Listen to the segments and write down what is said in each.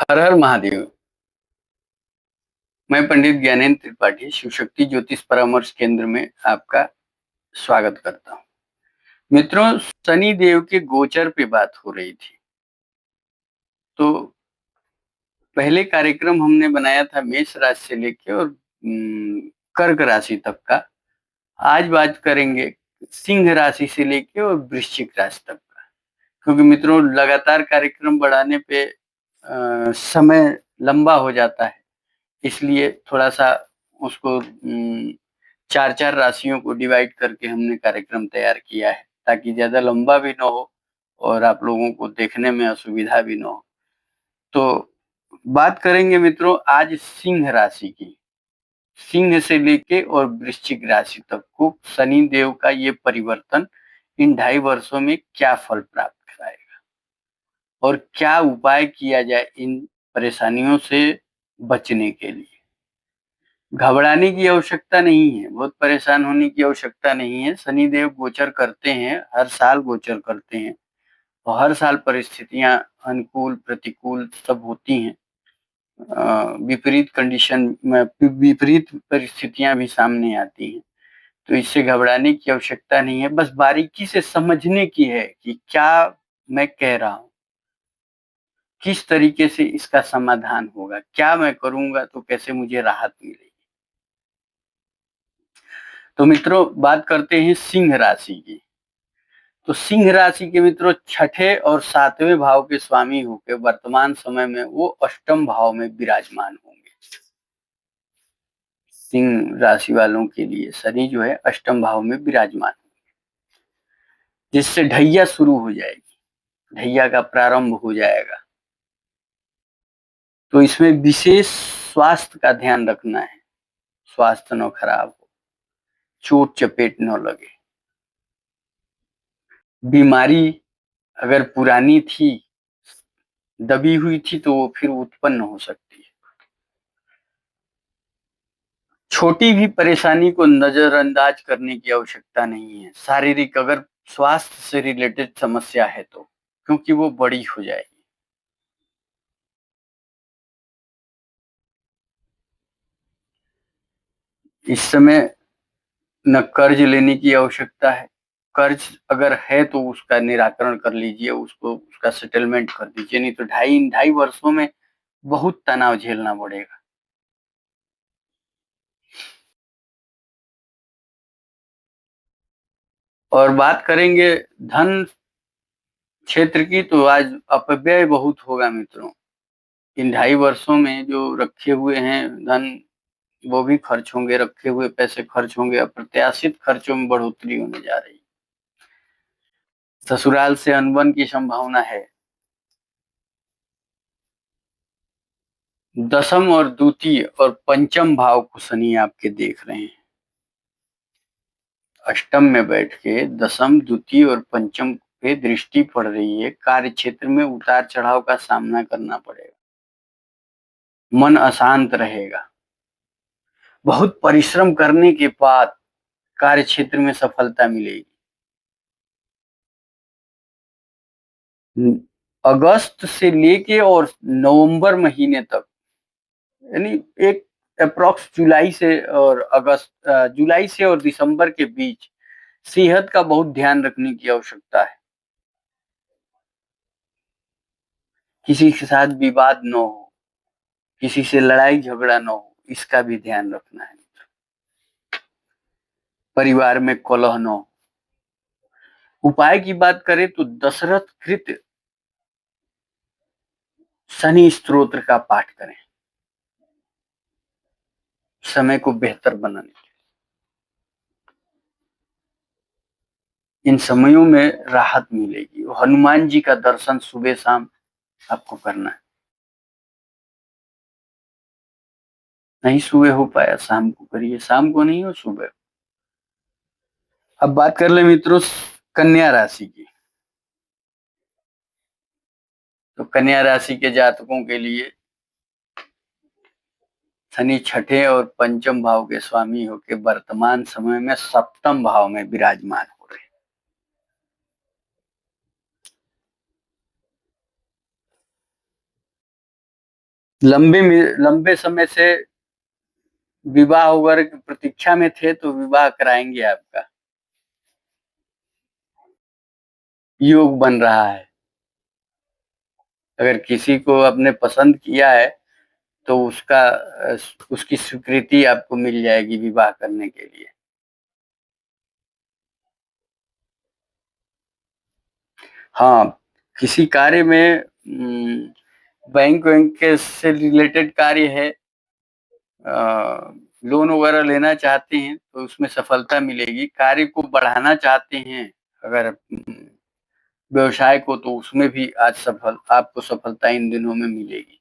हर हर महादेव। मैं पंडित ज्ञानेंद्र त्रिपाठी शिवशक्ति ज्योतिष परामर्श केंद्र में आपका स्वागत करता हूँ। मित्रों, शनि देव के गोचर पे बात हो रही थी। तो पहले कार्यक्रम हमने बनाया था मेष राशि से लेके और कर्क राशि तक का। आज बात करेंगे सिंह राशि से लेके और वृश्चिक राशि तक का, क्योंकि मित्रों लगातार कार्यक्रम बढ़ाने पे समय लंबा हो जाता है। इसलिए थोड़ा-सा उसको 4-4 राशियों को डिवाइड करके हमने कार्यक्रम तैयार किया है, ताकि ज़्यादा लंबा भी ना हो और आप लोगों को देखने में असुविधा भी ना हो। तो बात करेंगे मित्रों आज सिंह राशि की। सिंह से लेके और वृश्चिक राशि तक को शनि देव का ये परिवर्तन इन 2.5 वर्षों में क्या फल प्राप्त कराएगा और क्या उपाय किया जाए इन परेशानियों से बचने के लिए। घबराने की आवश्यकता नहीं है, बहुत परेशान होने की आवश्यकता नहीं है। शनिदेव गोचर करते हैं, हर साल गोचर करते हैं और हर साल परिस्थितियाँ अनुकूल, प्रतिकूल सब होती हैं। विपरीत कंडीशन में विपरीत परिस्थितियाँ भी सामने आती हैं, तो इससे घबराने की आवश्यकता नहीं है, बस बारीकी से समझने की है कि क्या मैं कह रहा हूँ, किस तरीके से इसका समाधान होगा, क्या मैं करूँगा तो कैसे मुझे राहत मिलेगी। तो मित्रों बात करते हैं सिंह राशि की। तो सिंह राशि के मित्रों छठे और सातवें भाव के स्वामी होकर वर्तमान समय में वो अष्टम भाव में विराजमान होंगे। सिंह राशि वालों के लिए शनि जो है अष्टम भाव में विराजमान, जिससे ढैया शुरू हो जाएगी, ढैया का प्रारंभ हो जाएगा। तो इसमें विशेष स्वास्थ्य का ध्यान रखना है, स्वास्थ्य न खराब हो, चोट चपेट न लगे। बीमारी अगर पुरानी थी, दबी हुई थी, तो वो फिर उत्पन्न हो सकती है। छोटी भी परेशानी को नजरअंदाज करने की आवश्यकता नहीं है। शारीरिक अगर स्वास्थ्य से रिलेटेड समस्या है तो, क्योंकि वो बड़ी हो जाएगी। इस समय न कर्ज लेने की आवश्यकता है। कर्ज अगर है तो उसका निराकरण कर लीजिए, उसको उसका सेटलमेंट कर दीजिए, नहीं तो ढाई ढाई वर्षों में बहुत तनाव झेलना पड़ेगा। और बात करेंगे धन क्षेत्र की, तो आज अपव्यय बहुत होगा मित्रों। इन 2.5 वर्षों में जो रखे हुए हैं धन, वो भी खर्च होंगे, रखे हुए पैसे खर्च होंगे, अप्रत्याशित खर्चों में बढ़ोतरी होने जा रही है। ससुराल से अनबन की संभावना है। दसम और द्वितीय और पंचम भाव को शनि आपके देख रहे हैं। अष्टम में बैठ के दसम, द्वितीय और पंचम पे दृष्टि पड़ रही है। कार्य क्षेत्र में उतार चढ़ाव का सामना करना पड़ेगा, मन अशांत रहेगा। बहुत परिश्रम करने के बाद कार्य क्षेत्र में सफलता मिलेगी। अगस्त से लेके और नवंबर महीने तक, यानी एक अप्रॉक्स जुलाई से और जुलाई से और दिसंबर के बीच सेहत का बहुत ध्यान रखने की आवश्यकता है। किसी के साथ विवाद न हो, किसी से लड़ाई झगड़ा न हो, इसका भी ध्यान रखना है। परिवार में कलह न हो। उपाय की बात करें तो दशरथ कृत शनि स्तोत्र का पाठ करें, समय को बेहतर बनाने के लिए। इन समयों में राहत मिलेगी। हनुमान जी का दर्शन सुबह शाम आपको करना है। नहीं सुबह हो पाया, शाम को करिए, शाम को नहीं हो सुबह। अब बात कर ले मित्रों कन्या राशि की। तो कन्या राशि के जातकों के लिए शनि छठे और पंचम भाव के स्वामी होकर वर्तमान समय में सप्तम भाव में विराजमान हो रहे हैं। लंबे समय से विवाह वगैरह की प्रतीक्षा में थे तो विवाह कराएंगे आपका, योग बन रहा है। अगर किसी को आपने पसंद किया है तो उसकी स्वीकृति आपको मिल जाएगी विवाह करने के लिए। हाँ, किसी कार्य में बैंक वैंक के से रिलेटेड कार्य है, लोन वगैरह लेना चाहते हैं तो उसमें सफलता मिलेगी। कार्य को बढ़ाना चाहते हैं अगर व्यवसाय को, तो उसमें भी आज आपको सफलता इन दिनों में मिलेगी।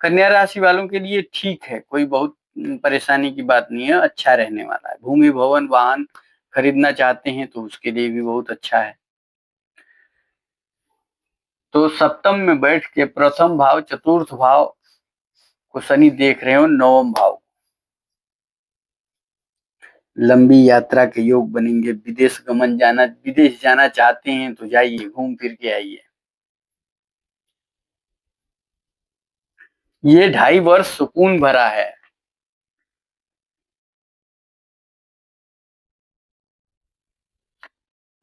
कन्या राशि वालों के लिए ठीक है, कोई बहुत परेशानी की बात नहीं है, अच्छा रहने वाला है। भूमि भवन वाहन खरीदना चाहते हैं तो उसके लिए भी बहुत अच्छा है। तो सप्तम में बैठ के प्रथम भाव चतुर्थ भाव को शनि देख रहे हो, नवम भाव। लंबी यात्रा के योग बनेंगे, विदेश जाना चाहते हैं तो जाइए, घूम फिर के आइए। ये 2.5 वर्ष सुकून भरा है।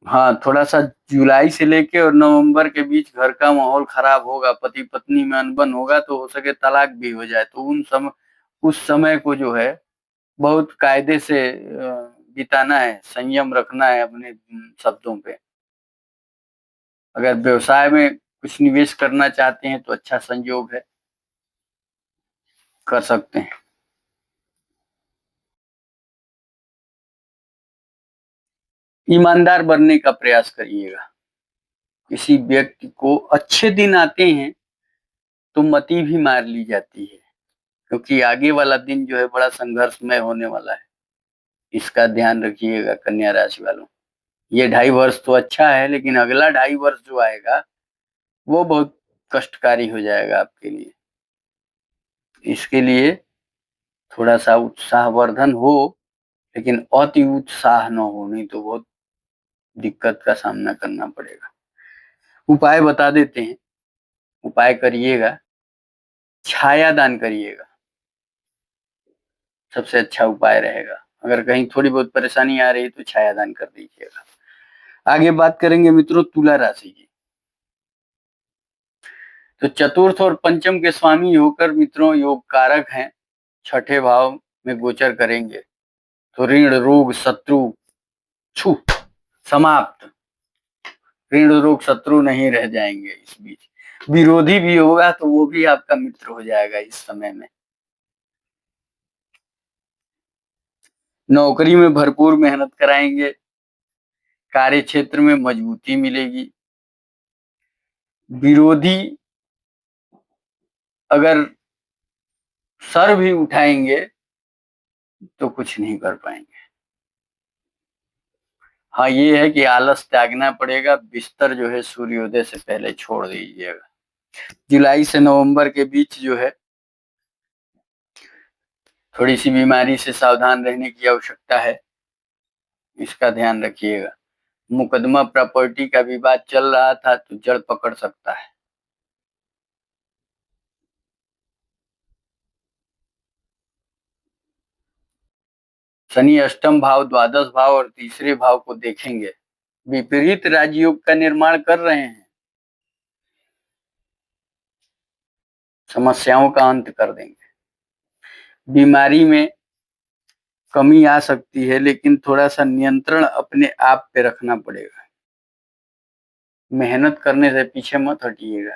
हाँ, थोड़ा सा जुलाई से लेके और नवंबर के बीच घर का माहौल खराब होगा, पति पत्नी में अनबन होगा, तो हो सके तलाक भी हो जाए। तो उस समय को जो है बहुत कायदे से बिताना है, संयम रखना है अपने शब्दों पे। अगर व्यवसाय में कुछ निवेश करना चाहते हैं तो अच्छा संयोग है, कर सकते हैं। ईमानदार बनने का प्रयास करिएगा। किसी व्यक्ति को अच्छे दिन आते हैं तो मती भी मार ली जाती है, क्योंकि आगे वाला दिन जो है बड़ा संघर्षमय होने वाला है। इसका ध्यान रखिएगा कन्या राशि वालों। ये 2.5 वर्ष तो अच्छा है, लेकिन अगला 2.5 वर्ष जो आएगा वो बहुत कष्टकारी हो जाएगा आपके लिए। इसके लिए थोड़ा सा उत्साहवर्धन हो, लेकिन अति उत्साह न हो, नहीं तो बहुत दिक्कत का सामना करना पड़ेगा। उपाय बता देते हैं, उपाय करिएगा, छाया दान करिएगा, सबसे अच्छा उपाय रहेगा। अगर कहीं थोड़ी बहुत परेशानी आ रही तो छाया दान कर दीजिएगा। आगे बात करेंगे मित्रों तुला राशि की। तो चतुर्थ और पंचम के स्वामी होकर मित्रों योग कारक हैं, छठे भाव में गोचर करेंगे तो ऋण रोग शत्रु छू समाप्त। ऋण रोग शत्रु नहीं रह जाएंगे। इस बीच विरोधी भी होगा तो वो भी आपका मित्र हो जाएगा इस समय में। नौकरी में भरपूर मेहनत कराएंगे, कार्य क्षेत्र में मजबूती मिलेगी। विरोधी अगर सर भी उठाएंगे तो कुछ नहीं कर पाएंगे। हाँ, ये है कि आलस त्यागना पड़ेगा, बिस्तर जो है सूर्योदय से पहले छोड़ दीजिएगा। जुलाई से नवंबर के बीच जो है थोड़ी सी बीमारी से सावधान रहने की आवश्यकता है, इसका ध्यान रखिएगा। मुकदमा प्रॉपर्टी का विवाद चल रहा था तो जड़ पकड़ सकता है। शनि अष्टम भाव, द्वादश भाव और तीसरे भाव को देखेंगे, विपरीत राजयोग का निर्माण कर रहे हैं, समस्याओं का अंत कर देंगे। बीमारी में कमी आ सकती है, लेकिन थोड़ा सा नियंत्रण अपने आप पे रखना पड़ेगा। मेहनत करने से पीछे मत हटिएगा,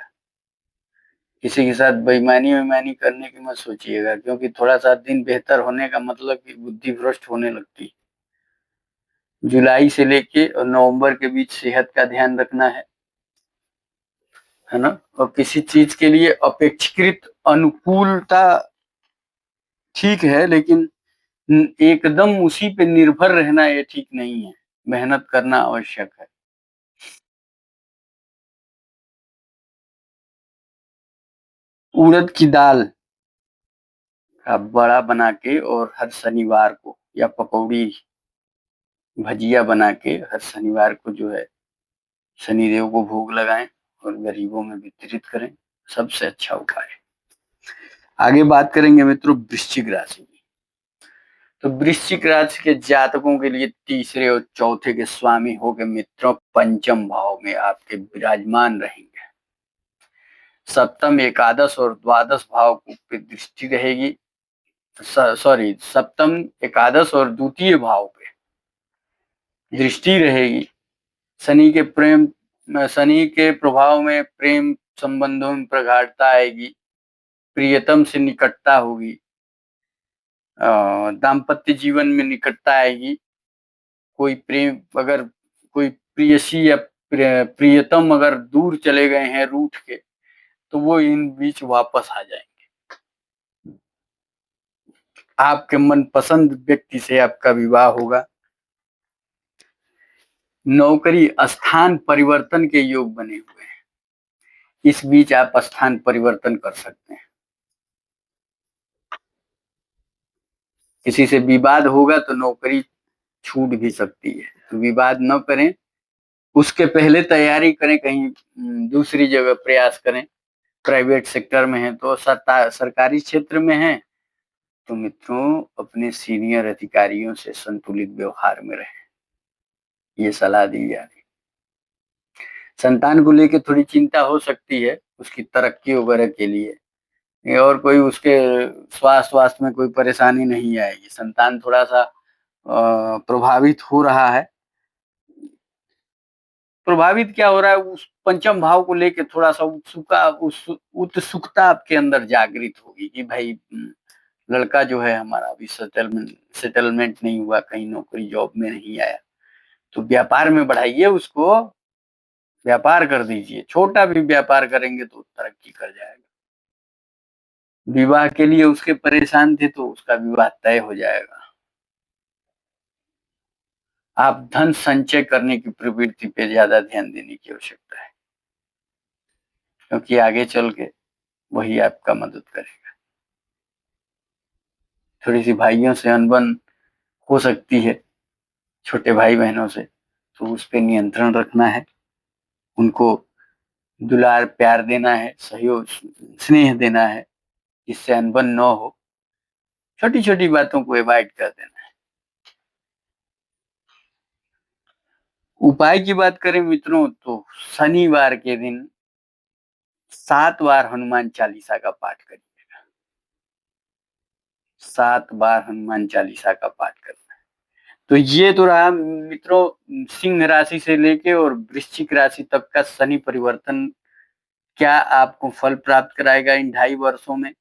किसी के साथ बेईमानी करने की मत सोचिएगा, क्योंकि थोड़ा सा दिन बेहतर होने का मतलब कि बुद्धि भ्रष्ट होने लगती। जुलाई से लेके और नवंबर के बीच सेहत का ध्यान रखना है ना। और किसी चीज के लिए अपेक्षाकृत अनुकूलता ठीक है, लेकिन एकदम उसी पे निर्भर रहना ये ठीक नहीं है, मेहनत करना आवश्यक है। उड़द की दाल का बड़ा बना के और हर शनिवार को, या पकौड़ी भजिया बना के हर शनिवार को जो है शनिदेव को भोग लगाएं और गरीबों में वितरित करें, सबसे अच्छा उपाय है। आगे बात करेंगे मित्रों वृश्चिक राशि की। तो वृश्चिक राशि के जातकों के लिए तीसरे और चौथे के स्वामी हो के मित्रों पंचम भाव में आपके विराजमान रहेंगे। सप्तम, एकादश और द्वादश भाव पे दृष्टि रहेगी। सॉरी, सप्तम, एकादश और द्वितीय भाव पे दृष्टि रहेगी। शनि के प्रभाव में प्रेम संबंधों में प्रगाढ़ता आएगी, प्रियतम से निकटता होगी, दाम्पत्य जीवन में निकटता आएगी। कोई प्रेम, अगर कोई प्रियसी या प्रियतम अगर दूर चले गए हैं रूठ के, तो वो इन बीच वापस आ जाएंगे। आपके मनपसंद व्यक्ति से आपका विवाह होगा। नौकरी स्थान परिवर्तन के योग बने हुए हैं, इस बीच आप स्थान परिवर्तन कर सकते हैं। किसी से विवाद होगा तो नौकरी छूट भी सकती है, तो विवाद न करें, उसके पहले तैयारी करें, कहीं दूसरी जगह प्रयास करें। प्राइवेट सेक्टर में है तो सरकारी क्षेत्र में है तो मित्रों अपने सीनियर अधिकारियों से संतुलित व्यवहार में रहें, ये सलाह दी जा रही। संतान को लेकर थोड़ी चिंता हो सकती है, उसकी तरक्की वगैरह के लिए, और कोई उसके स्वास्थ्य में कोई परेशानी नहीं आएगी। संतान थोड़ा सा प्रभावित हो रहा है। प्रभावित क्या हो रहा है, उस पंचम भाव को लेके थोड़ा सा उत्सुकता आपके अंदर जागृत होगी कि भाई लड़का जो है हमारा अभी सेटलमेंट नहीं हुआ, कहीं नौकरी जॉब में नहीं आया, तो व्यापार में बढ़ाइए उसको, व्यापार कर दीजिए। छोटा भी व्यापार करेंगे तो तरक्की कर जाएगा। विवाह के लिए उसके परेशान थे तो उसका विवाह तय हो जाएगा। आप धन संचय करने की प्रवृत्ति पे ज्यादा ध्यान देने की आवश्यकता है, क्योंकि आगे चल के वही आपका मदद करेगा। थोड़ी सी भाइयों से अनबन हो सकती है, छोटे भाई बहनों से, तो उस पर नियंत्रण रखना है। उनको दुलार प्यार देना है, सहयोग स्नेह देना है, जिससे अनबन न हो। छोटी छोटी बातों को अवॉइड कर देना है। उपाय की बात करें मित्रों तो शनिवार के दिन 7 बार हनुमान चालीसा का पाठ करिएगा। 7 बार हनुमान चालीसा का पाठ करना है। तो ये तो रहा मित्रों सिंह राशि से लेके और वृश्चिक राशि तक का शनि परिवर्तन क्या आपको फल प्राप्त कराएगा इन 2.5 वर्षों में।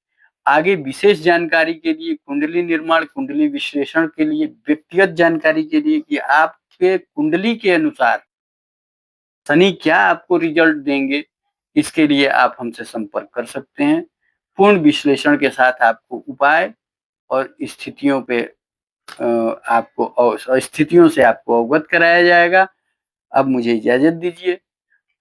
आगे विशेष जानकारी के लिए, कुंडली निर्माण, कुंडली विश्लेषण के लिए, व्यक्तिगत जानकारी के लिए कि आपके कुंडली के अनुसार शनि क्या आपको रिजल्ट देंगे, इसके लिए आप हमसे संपर्क कर सकते हैं। पूर्ण विश्लेषण के साथ आपको उपाय और स्थितियों पे स्थितियों से आपको अवगत कराया जाएगा। अब मुझे इजाजत दीजिए।